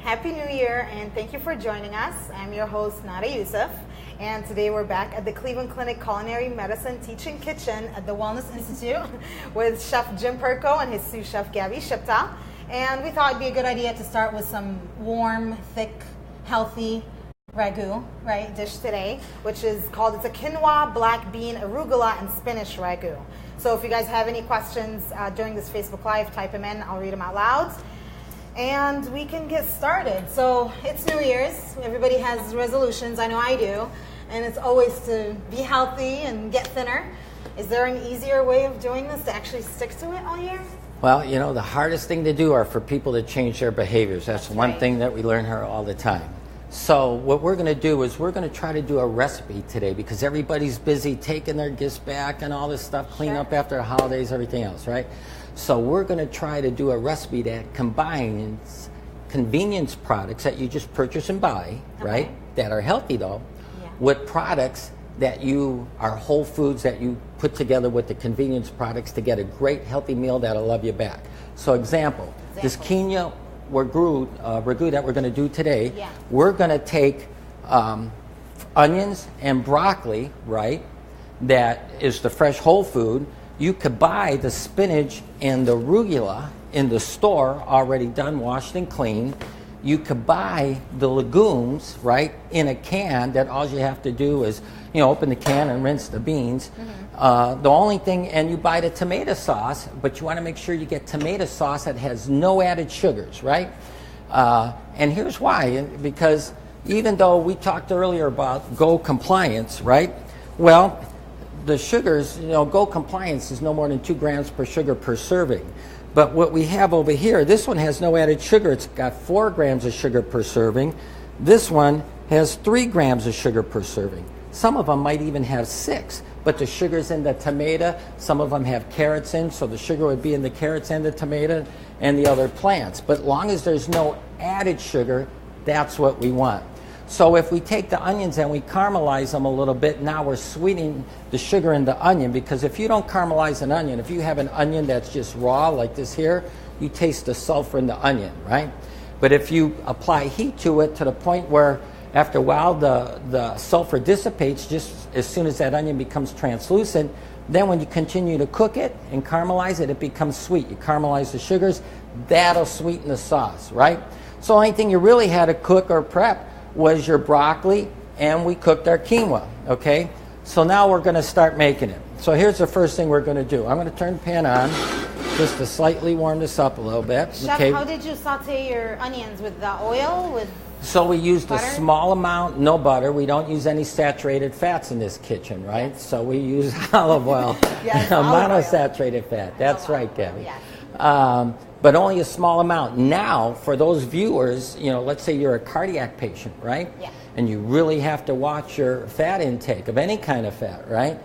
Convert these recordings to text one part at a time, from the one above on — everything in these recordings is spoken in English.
Happy New Year, and thank you for joining us. I'm your host, Nada Youssef, and today we're back at the Cleveland Clinic Culinary Medicine Teaching Kitchen at the Wellness Institute with Chef Jim Perko and his sous chef, Gabby Shipta. And we thought it'd be a good idea to start with some warm, thick, healthy ragu, right, dish today, which is called, it's a quinoa, black bean, arugula, and spinach ragu. So if you guys have any questions during this Facebook Live, type them in. I'll read them out loud. And we can get started. So it's New Year's. Everybody has resolutions. I know I do. And it's always to be healthy and get thinner. Is there an easier way of doing this to actually stick to it all year? Well, you know, the hardest thing to do are for people to change their behaviors. That's one right. thing that we learn here all the time. So what we're going to do is we're going to try to do a recipe today because everybody's busy taking their gifts back and all this stuff, clean up after the holidays, everything else, right? So we're going to try to do a recipe that combines convenience products that you just purchase and buy, right, that are healthy though, with products that are whole foods that you put together with the convenience products to get a great healthy meal that'll love you back. So example. This quinoa ragu that we're going to do today, we're going to take onions and broccoli, right, that is the fresh whole food. You could buy the spinach and the arugula in the store already done, washed and clean. You could buy the legumes, right, in a can that all you have to do is, you know, open the can and rinse the beans. The only thing, and you buy the tomato sauce, but you want to make sure you get tomato sauce that has no added sugars, right? And here's why, because even though we talked earlier about Go Compliance, right? Well, the sugars, you know, Go Compliance is no more than 2 grams per sugar per serving. But what we have over here, this one has no added sugar. It's got 4 grams of sugar per serving. This one has 3 grams of sugar per serving. Some of them might even have 6, but the sugar's in the tomato. Some of them have carrots in, so the sugar would be in the carrots and the tomato and the other plants. But long as there's no added sugar, that's what we want. So if we take the onions and we caramelize them a little bit, now we're sweetening the sugar in the onion, because if you don't caramelize an onion, if you have an onion that's just raw like this here, you taste the sulfur in the onion, right? But if you apply heat to it to the point where after a while the sulfur dissipates just as soon as that onion becomes translucent, then when you continue to cook it and caramelize it, it becomes sweet. You caramelize the sugars, that'll sweeten the sauce, right? So the only thing you really had to cook or prep was your broccoli, and we cooked our quinoa, okay? So now we're going to start making it. So here's the first thing we're going to do. I'm going to turn the pan on just to slightly warm this up a little bit. Chef, okay? How did you saute your onions? With the oil? So we used butter? a small amount, no butter. We don't use any saturated fats in this kitchen, right? Yes. So we use olive oil, monounsaturated fat. That's right, Gabby. Yes. But only a small amount. Now, for those viewers, you know, let's say you're a cardiac patient, right? Yeah. And you really have to watch your fat intake of any kind of fat, right?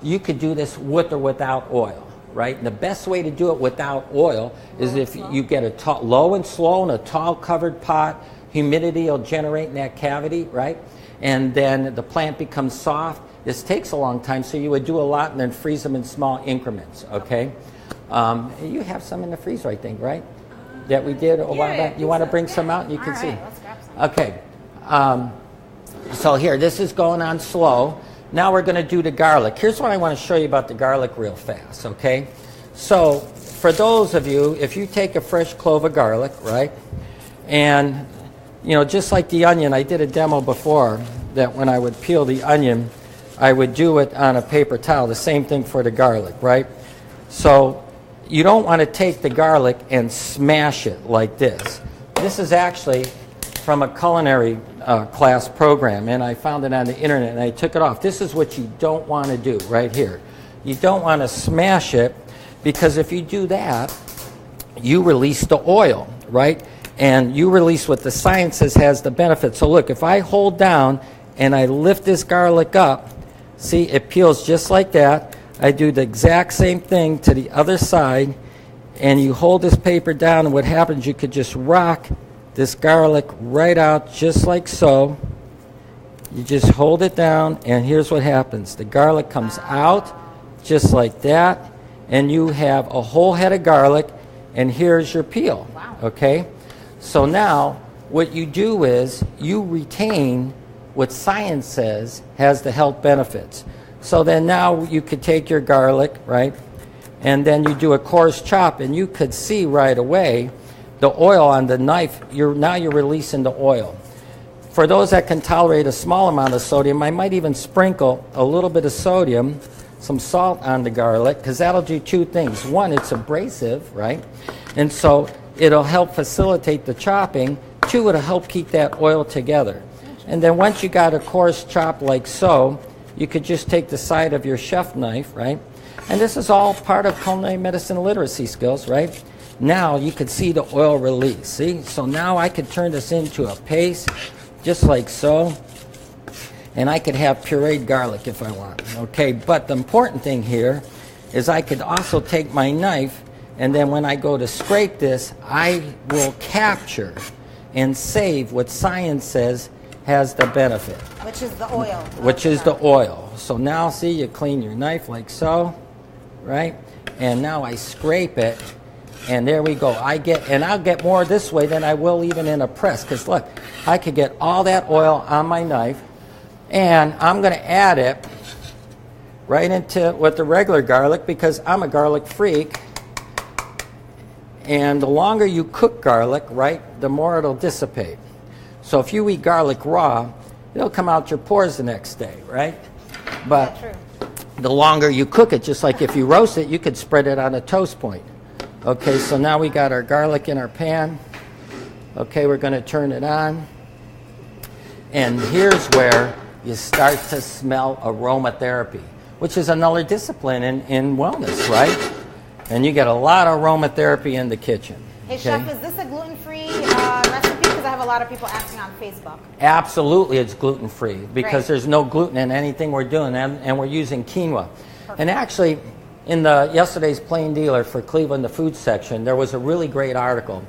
You could do this with or without oil, right? And the best way to do it without oil is if you get a low and slow in a tall covered pot. Humidity will generate in that cavity, right? And then the plant becomes soft. This takes a long time, so you would do a lot and then freeze them in small increments, okay? You have some in the freezer, I think, right? That we did a while back. You want to bring some out? You can see. Let's grab some. Okay. So here, this is going on slow. Now we're going to do the garlic. Here's what I want to show you about the garlic real fast, okay? So for those of you, if you take a fresh clove of garlic, right, and, you know, just like the onion, I did a demo before that when I would peel the onion, I would do it on a paper towel. The same thing for the garlic, right? So you don't want to take the garlic and smash it like this. This is actually from a culinary class program, and I found it on the internet, and I took it off. This is what you don't want to do right here. You don't want to smash it, because if you do that, you release the oil, right? And you release what the science says has the benefit. So look, if I hold down and I lift this garlic up, see, it peels just like that. I do the exact same thing to the other side, and you hold this paper down, and what happens, you could just rock this garlic right out just like so. You just hold it down, and here's what happens. The garlic comes out just like that, and you have a whole head of garlic, and here's your peel, okay? So now what you do is you retain what science says has the health benefits. So then now you could take your garlic, right, and then you do a coarse chop, and you could see right away the oil on the knife. Now you're releasing the oil. For those that can tolerate a small amount of sodium, I might even sprinkle a little bit of sodium, some salt on the garlic, because that'll do two things. One, it's abrasive, right? And so it'll help facilitate the chopping. Two, it'll help keep that oil together. And then once you got a coarse chop like so, you could just take the side of your chef knife, right? And this is all part of culinary medicine literacy skills, right? Now you can see the oil release, see? So now I could turn this into a paste, just like so. And I could have pureed garlic if I want, okay? But the important thing here is I could also take my knife, and then when I go to scrape this, I will capture and save what science says has the benefit. Which is the oil. Which is the oil. So now, see, you clean your knife like so, right? And now I scrape it, and there we go. I'll get more this way than I will even in a press, because look, I could get all that oil on my knife, and I'm going to add it right into with the regular garlic, because I'm a garlic freak. And the longer you cook garlic, right, the more it'll dissipate. So if you eat garlic raw, it'll come out your pores the next day, right? But the longer you cook it, just like if you roast it, you could spread it on a toast point. Okay, so now we got our garlic in our pan. Okay, we're going to turn it on. And here's where you start to smell aromatherapy, which is another discipline in wellness, right? And you get a lot of aromatherapy in the kitchen. Hey, okay? Chef, is this a gluten-free recipe? Because I have a lot of people asking on Facebook. Absolutely, it's gluten-free, because there's no gluten in anything we're doing, and we're using quinoa. Perfect. And actually, in yesterday's Plain Dealer for Cleveland, the food section, there was a really great article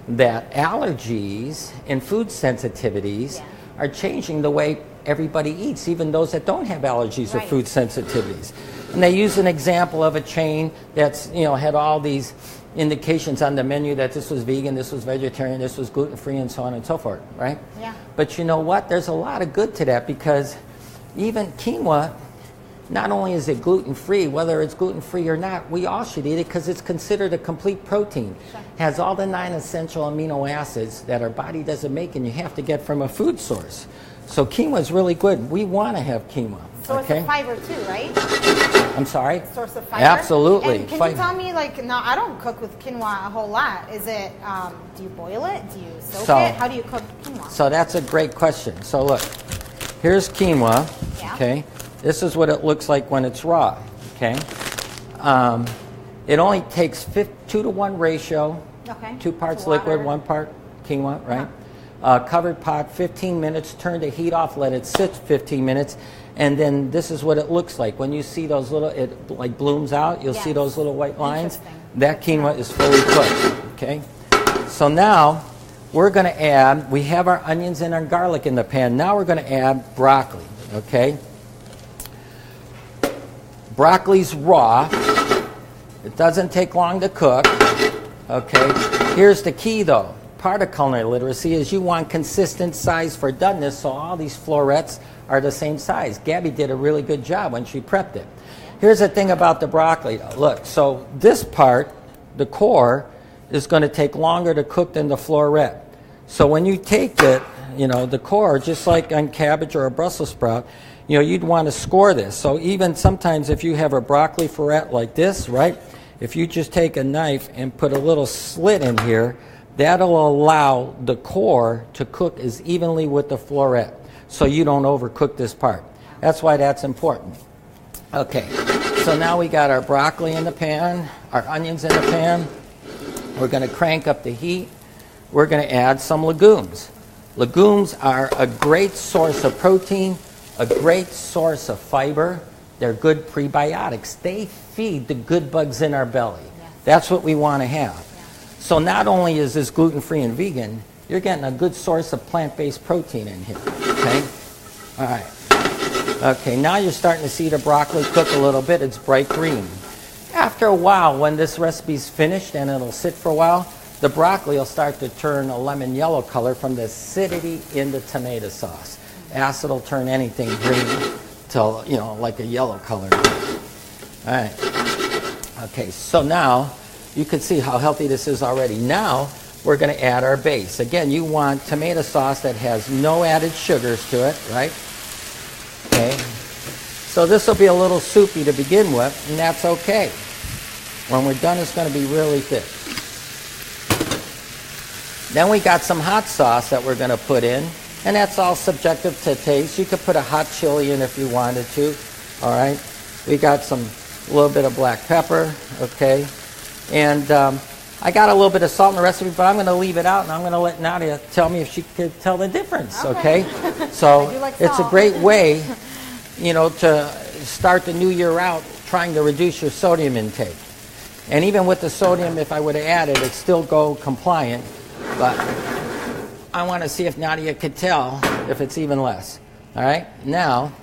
that allergies and food sensitivities are changing the way everybody eats, even those that don't have allergies or food sensitivities. And they use an example of a chain that's, had all these indications on the menu that this was vegan, this was vegetarian, this was gluten-free, and so on and so forth, right? Yeah. But you know what? There's a lot of good to that, because even quinoa, not only is it gluten-free, whether it's gluten-free or not, we all should eat it because it's considered a complete protein. Sure. It has all the 9 essential amino acids that our body doesn't make, and you have to get from a food source. So quinoa is really good. We want to have quinoa. So it's a fiber too, right? I'm sorry? Source of fiber? Absolutely. And can you tell me, now I don't cook with quinoa a whole lot. Is it, do you boil it? Do you soak it? How do you cook quinoa? So that's a great question. So look, here's quinoa, okay? This is what it looks like when it's raw, okay? It only takes 2-to-1 ratio, 2 parts liquid, 1 part quinoa, right? Covered pot, 15 minutes, turn the heat off, let it sit 15 minutes, and then this is what it looks like. When you see those little, it like blooms out, you'll see those little white lines. That quinoa is fully cooked, okay? So now we're going to add, we have our onions and our garlic in the pan. Now we're going to add broccoli, okay? Broccoli's raw. It doesn't take long to cook, okay? Here's the key though. Part of culinary literacy is you want consistent size for doneness, so all these florets are the same size. Gabby did a really good job when she prepped it. Here's the thing about the broccoli though. Look, so this part, the core, is going to take longer to cook than the floret. So when you take it, the core, just like on cabbage or a Brussels sprout, you'd want to score this. So even sometimes if you have a broccoli floret like this, right, if you just take a knife and put a little slit in here, that'll allow the core to cook as evenly with the floret, so you don't overcook this part. That's why that's important. Okay, so now we got our broccoli in the pan, our onions in the pan. We're going to crank up the heat. We're going to add some legumes. Legumes are a great source of protein, a great source of fiber. They're good prebiotics. They feed the good bugs in our belly. Yes. That's what we want to have. So not only is this gluten-free and vegan, you're getting a good source of plant-based protein in here, okay? All right. Okay, now you're starting to see the broccoli cook a little bit. It's bright green. After a while, when this recipe's finished and it'll sit for a while, the broccoli will start to turn a lemon yellow color from the acidity in the tomato sauce. Acid will turn anything green to, you know, like a yellow color. All right. Okay, so now you can see how healthy this is already. Now we're going to add our base. Again, you want tomato sauce that has no added sugars to it, right? Okay. So this will be a little soupy to begin with, and that's okay. When we're done, it's going to be really thick. Then we got some hot sauce that we're going to put in, and that's all subjective to taste. You could put a hot chili in if you wanted to, all right? We got a little bit of black pepper, okay? And I got a little bit of salt in the recipe, but I'm going to leave it out, and I'm going to let Nadia tell me if she could tell the difference, okay? So it's a great way, you know, to start the new year out trying to reduce your sodium intake. And even with the sodium, if I would have added, it'd still go compliant, but I want to see if Nadia could tell if it's even less. All right, now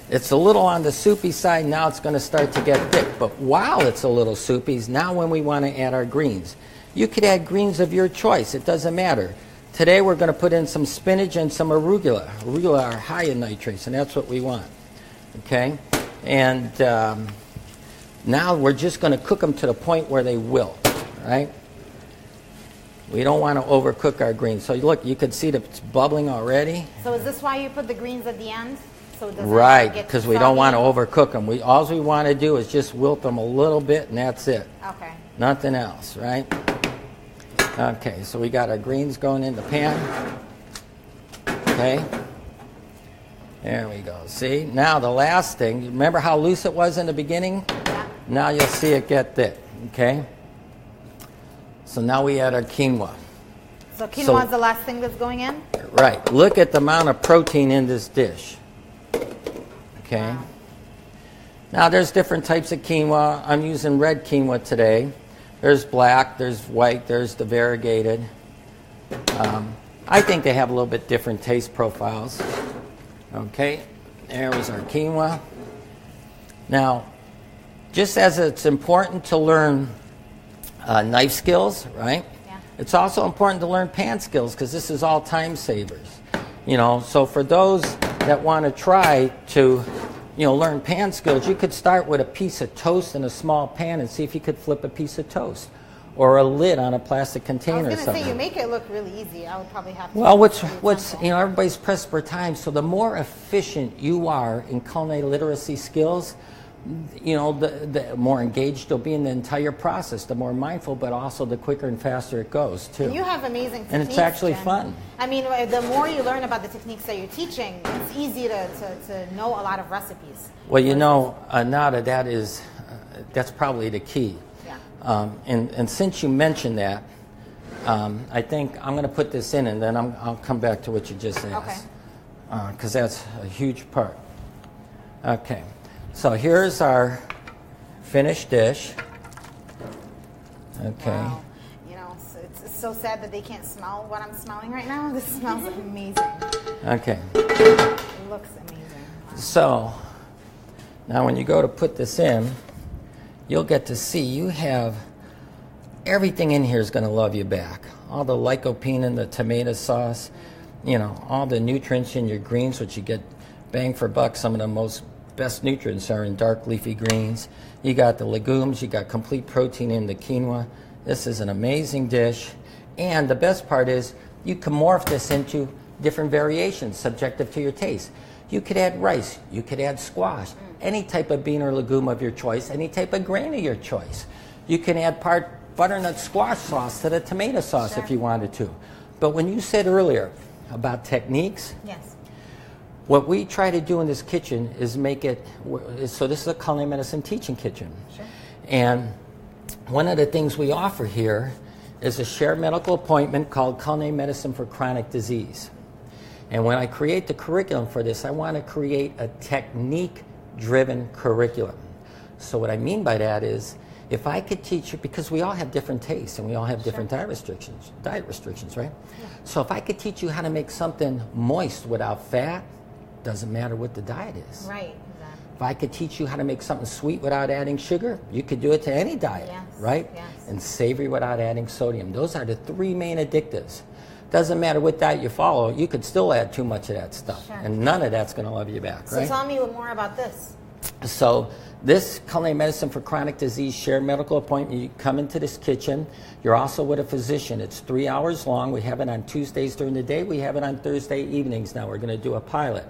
it's a little on the soupy side. Now it's going to start to get thick. But while it's a little soupy, is now when we want to add our greens. You could add greens of your choice. It doesn't matter. Today we're going to put in some spinach and some arugula. Arugula are high in nitrates, and that's what we want. Okay? And now we're just going to cook them to the point where they wilt. Right? We don't want to overcook our greens. So look, you can see that it's bubbling already. So is this why you put the greens at the end? So it doesn't right, get because we don't want to overcook them. All we want to do is just wilt them a little bit, and that's it. Okay. Nothing else, right? Okay, so we got our greens going in the pan. Okay. There we go. See? Now the last thing, remember how loose it was in the beginning? Yeah. Now you'll see it get thick. Okay? So now we add our quinoa. So quinoa is the last thing that's going in? Right. Look at the amount of protein in this dish. Okay. Wow. Now there's different types of quinoa. I'm using red quinoa today. There's black, there's white, there's the variegated. I think they have a little bit different taste profiles. Okay, there was our quinoa. Now, just as it's important to learn knife skills, right? Yeah. It's also important to learn pan skills because this is all time savers. You know, so for those that want to try to, you know, learn pan skills, you could start with a piece of toast in a small pan and see if you could flip a piece of toast or a lid on a plastic container or something. I was going to say, you make it look really easy. I would probably have to. Well, what's you know, everybody's pressed for time, so the more efficient you are in culinary literacy skills, you know, the more engaged you'll be in the entire process, the more mindful, but also the quicker and faster it goes, too. And you have amazing techniques, and it's actually Jen. fun. I mean, the more you learn about the techniques that you're teaching, it's easy to know a lot of recipes. Well, you know, Nada, that's probably the key. Yeah. And since you mentioned that, I think I'm going to put this in, and then I'll come back to what you just asked. Okay. Because that's a huge part. Okay. So here's our finished dish. Okay. Wow. You know, it's so sad that they can't smell what I'm smelling right now. This smells amazing. Okay. It looks amazing. Wow. So now when you go to put this in, you'll get to see you have everything in here is going to love you back. All the lycopene in the tomato sauce, you know, all the nutrients in your greens, which you get bang for buck. Some of the best nutrients are in dark leafy greens. You got the legumes, you got complete protein in the quinoa. This is an amazing dish. And the best part is you can morph this into different variations subjective to your taste. You could add rice, you could add squash, any type of bean or legume of your choice, any type of grain of your choice. You can add part butternut squash sauce to the tomato sauce if you wanted to. But when you said earlier about techniques, yes. What we try to do in this kitchen is make it, so this is a culinary medicine teaching kitchen. Sure. And one of the things we offer here is a shared medical appointment called Culinary Medicine for Chronic Disease. And when I create the curriculum for this, I want to create a technique-driven curriculum. So what I mean by that is, if I could teach you, because we all have different tastes and we all have different diet restrictions, right? Yeah. So if I could teach you how to make something moist without fat, doesn't matter what the diet is. Right, exactly. If I could teach you how to make something sweet without adding sugar, you could do it to any diet, Yes, right? yes. And savory without adding sodium. Those are the 3 main addictives. Doesn't matter what diet you follow, you could still add too much of that stuff. Sure. And none of that's going to love you back, So right? tell me more about this. So this culinary medicine for chronic disease shared medical appointment, you come into this kitchen. You're also with a physician. It's 3 hours long. We have it on Tuesdays during the day. We have it on Thursday evenings now. We're going to do a pilot.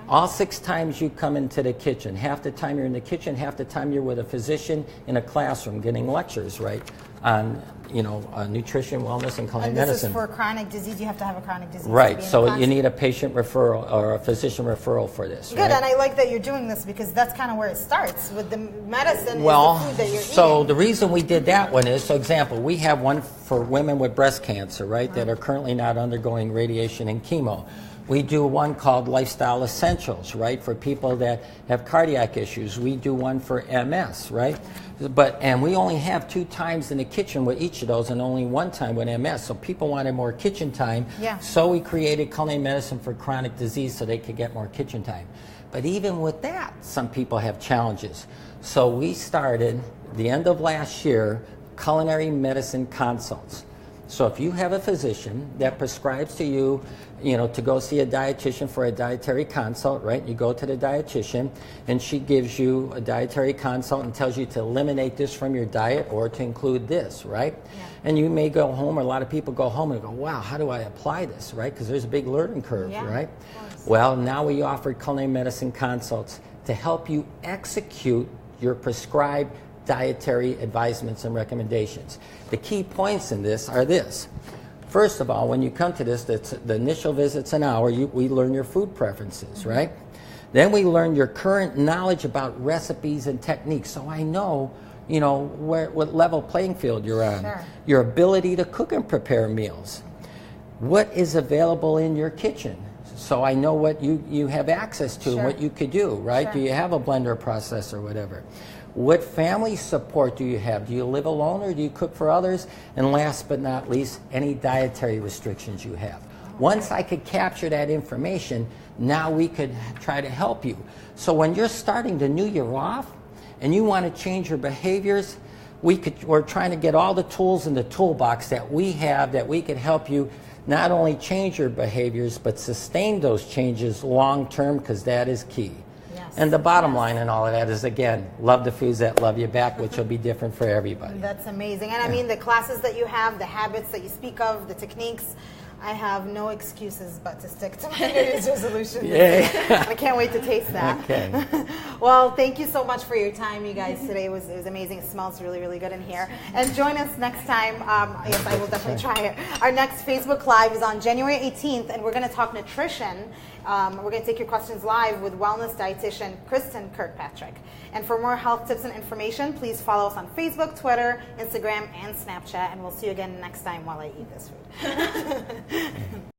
All 6 times you come into the kitchen. Half the time you're in the kitchen, half the time you're with a physician in a classroom getting lectures, right, on nutrition, wellness, and culinary And this medicine. is for chronic disease. You have to have a chronic disease. Right, to be in so the class. you need a patient referral or a physician referral for this. Good, right? and I like that you're doing this because that's kind of where it starts with the medicine. Well, is the food that you're so eating. the reason we did that one is, so example, we have one for women with breast cancer, right, that are currently not undergoing radiation and chemo. We do one called Lifestyle Essentials, right, for people that have cardiac issues. We do one for MS, right? And we only have 2 times in the kitchen with each of those and only 1 time with MS. So people wanted more kitchen time. Yeah. So we created culinary medicine for chronic disease so they could get more kitchen time. But even with that, some people have challenges. So we started, the end of last year, culinary medicine consults. So if you have a physician that prescribes to you, to go see a dietitian for a dietary consult, right? You go to the dietitian and she gives you a dietary consult and tells you to eliminate this from your diet or to include this, right? Yeah. And you may go home, or a lot of people go home and go, wow, how do I apply this, right? Because there's a big learning curve, Yeah, right? of course. Well, now we offer culinary medicine consults to help you execute your prescribed dietary advisements and recommendations. The key points in this are this. First of all, when you come to this, the initial visit's an hour. We learn your food preferences, right? Then we learn your current knowledge about recipes and techniques. So I know, what level playing field you're on. Sure. Your ability to cook and prepare meals. What is available in your kitchen? So I know what you have access to and Sure. what you could do, right? Sure. Do you have a blender, processor, whatever? What family support do you have? Do you live alone or do you cook for others? And last but not least, any dietary restrictions you have. Once I could capture that information, now we could try to help you. So when you're starting the new year off and you want to change your behaviors, we're trying to get all the tools in the toolbox that we have that we could help you not only change your behaviors, but sustain those changes long term, because that is key. Yes. And the bottom line in all of that is, again, love the foods that love you back, which will be different for everybody. That's amazing. And I mean, the classes that you have, the habits that you speak of, the techniques, I have no excuses but to stick to my New Year's resolution. Yay. I can't wait to taste that. Okay. Well, thank you so much for your time, you guys. Today it was amazing. It smells really, really good in here. And join us next time. Yes, I will definitely try it. Our next Facebook Live is on January 18th, and we're going to talk nutrition. We're going to take your questions live with wellness dietitian Kristen Kirkpatrick. And for more health tips and information, please follow us on Facebook, Twitter, Instagram, and Snapchat. And we'll see you again next time while I eat this food.